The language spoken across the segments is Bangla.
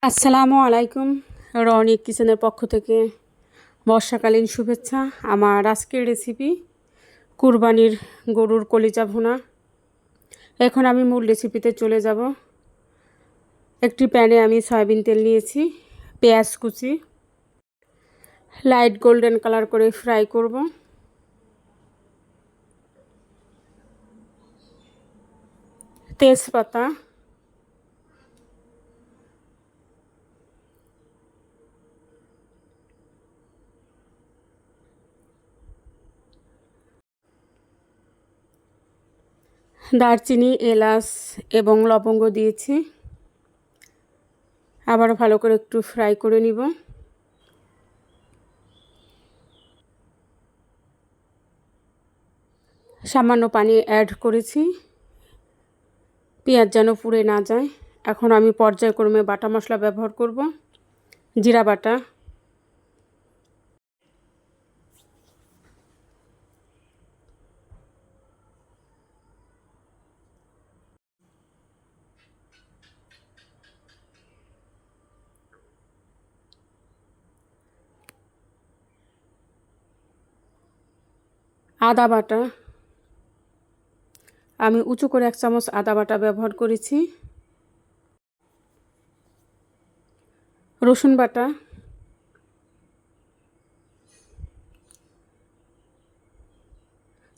আসসালামু আলাইকুম। রনিক কিচেনের পক্ষ থেকে বর্ষাকালীন শুভেচ্ছা। আমার আজকের রেসিপি কুরবানির গরুর কলিজা ভুনা। এখন আমি মূল রেসিপিতে চলে যাব। একটি প্যানে আমি সয়াবিন তেল নিয়েছি, পেঁয়াজ কুচি লাইট গোল্ডেন কালার করে ফ্রাই করব। তেজপাতা, দারচিনি, এলাচ এবং লবঙ্গ দিয়েছি। আবার ভালো করে একটু ফ্রাই করে নিব। সামান্য পানি অ্যাড করেছি, পেঁয়াজ যেন পুড়ে না যায়। এখন আমি পর্যায়ক্রমে বাটা মশলা ব্যবহার করব। জিরা বাটা, আদা বাটা, আমি উঁচু করে 1 চামচ আদা বাটা ব্যবহার করেছি। রসুন বাটা,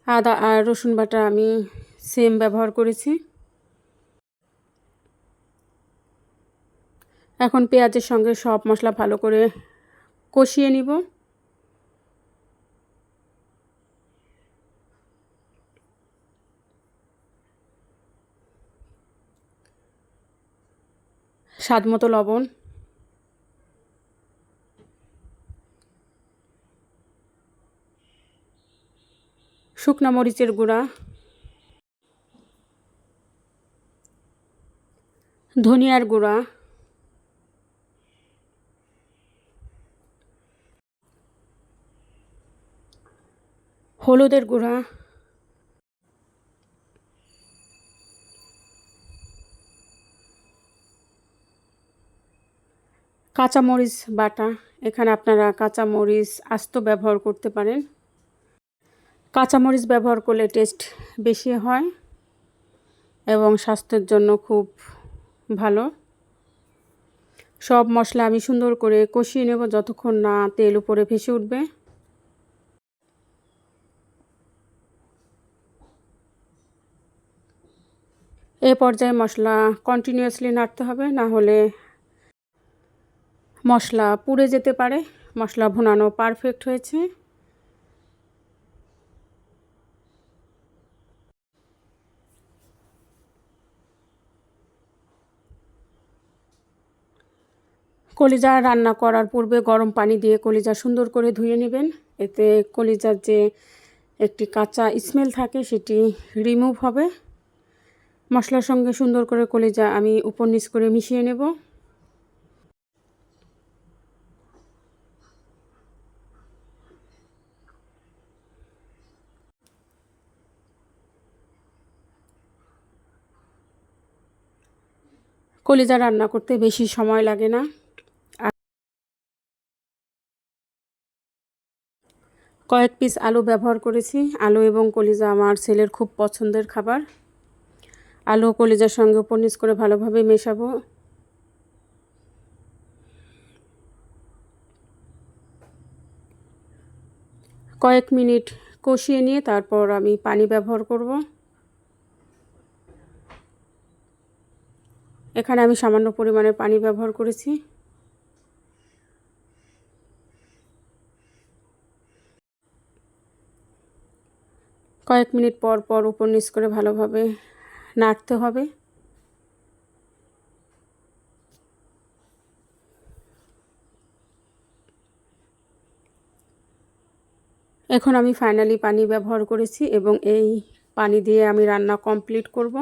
আদা আর রসুন বাটা আমি সেম ব্যবহার করেছি। এখন পেঁয়াজের সঙ্গে সব মশলা ভালো করে কষিয়ে নিব। স্বাদ মতো লবণ, শুকনো মরিচের গুঁড়া, ধনিয়ার গুঁড়া, হলুদের গুঁড়া, কাঁচামরিচ বাটা। এখানে আপনারা কাঁচামরিচ আস্ত ব্যবহার করতে পারেন। কাঁচামরিচ ব্যবহার করলে টেস্ট বেশি হয় এবং স্বাস্থ্যের জন্য খুব ভালো। সব মশলা আমি সুন্দর করে কষিয়ে নেব যতক্ষণ না তেল উপরে ভেসে উঠবে। এই পর্যায়ে মশলা কন্টিনিউয়াসলি নাড়তে হবে, না হলে মশলা পুড়ে যেতে পারে। মশলা ভুনানো পারফেক্ট হয়েছে। কলিজা রান্না করার পূর্বে গরম পানি দিয়ে কলিজা সুন্দর করে ধুয়ে নেবেন। এতে কলিজার যে একটি কাঁচা স্মেল থাকে সেটি রিমুভ হবে। মশলার সঙ্গে সুন্দর করে কলিজা আমি উপর নিচ করে মিশিয়ে নেব। কলিজা রান্না করতে বেশি সময় লাগে না। কয়েক পিস আলু ব্যবহার করেছি। আলু এবং কলিজা আমার ছেলের খুব পছন্দের খাবার। আলু ও কলিজার সঙ্গে উপর নিচ করে ভালোভাবে মেশাবো। কয়েক মিনিট কষিয়ে নিয়ে তারপর আমি পানি ব্যবহার করব। এখানে আমি সামান্য পরিমাণে পানি ব্যবহার করেছি। কয়েক মিনিট পর পর উপর নিচ করে ভালোভাবে নাড়তে হবে। এখন আমি ফাইনালি পানি ব্যবহার করেছি এবং এই পানি দিয়ে আমি রান্না কমপ্লিট করব।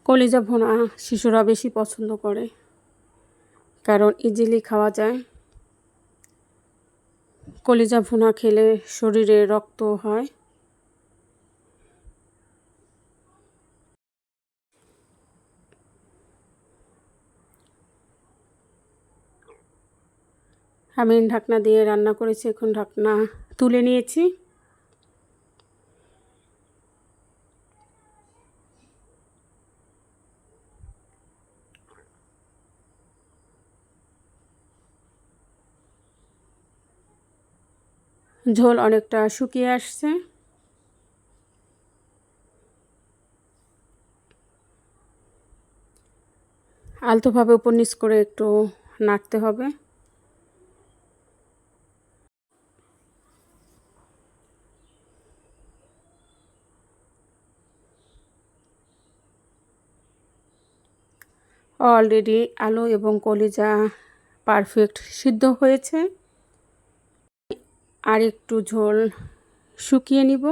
কলিজা ভুনা শিশুরা বেশি পছন্দ করে, কারণ ইজিলি খাওয়া যায়। কলিজা ভুনা খেলে শরীরে রক্ত হয়। আমি ঢাকনা দিয়ে রান্না করেছি, এখন ঢাকনা তুলে নিয়েছি। ঝোল অনেকটা শুকিয়ে আসছে। আলতোভাবে উপর নিচ করে একটু নাড়তে হবে। অলরেডি আলু এবং কলিজা পারফেক্ট সিদ্ধ হয়েছে। আর একটু ঝোল শুকিয়ে নিব।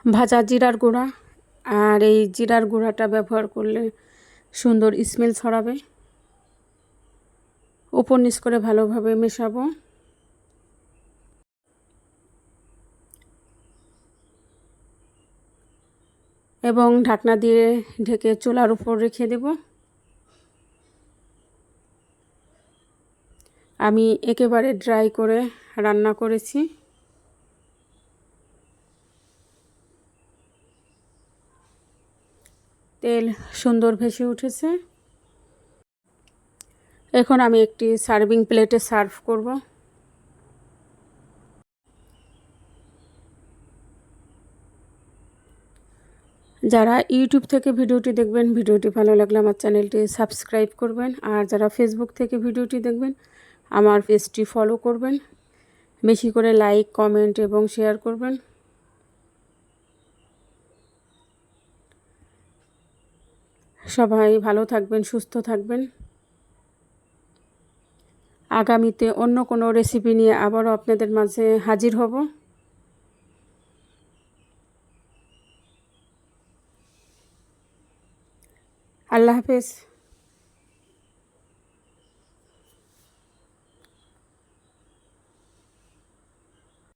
ভাজা জিরার গুঁড়া, আর এই জিরার গুঁড়াটা ব্যবহার করলে সুন্দর স্মেল ছড়াবে। উপর নিচ করে ভালোভাবে মেশাবো। এবং ঢাকনা দিয়ে ঢেকে চুলার উপর রেখে দেব। আমি একেবারে ড্রাই করে রান্না করেছি। তেল সুন্দর ভেসে উঠেছে। এখন আমি একটি সার্ভিং প্লেটে সার্ভ করব। যারা ইউটিউব থেকে ভিডিওটি দেখবেন, ভিডিওটি ভালো লাগলে আমার চ্যানেলটি সাবস্ক্রাইব করবেন। আর যারা ফেসবুক থেকে ভিডিওটি দেখবেন, আমার পেজটি ফলো করবেন। বেশি করে লাইক, কমেন্ট এবং শেয়ার করবেন। সবাই ভালো থাকবেন, সুস্থ থাকবেন। আগামীতে অন্য কোনো রেসিপি নিয়ে আবারও আপনাদের মাঝে হাজির হব। আল্লাহ হাফেজ।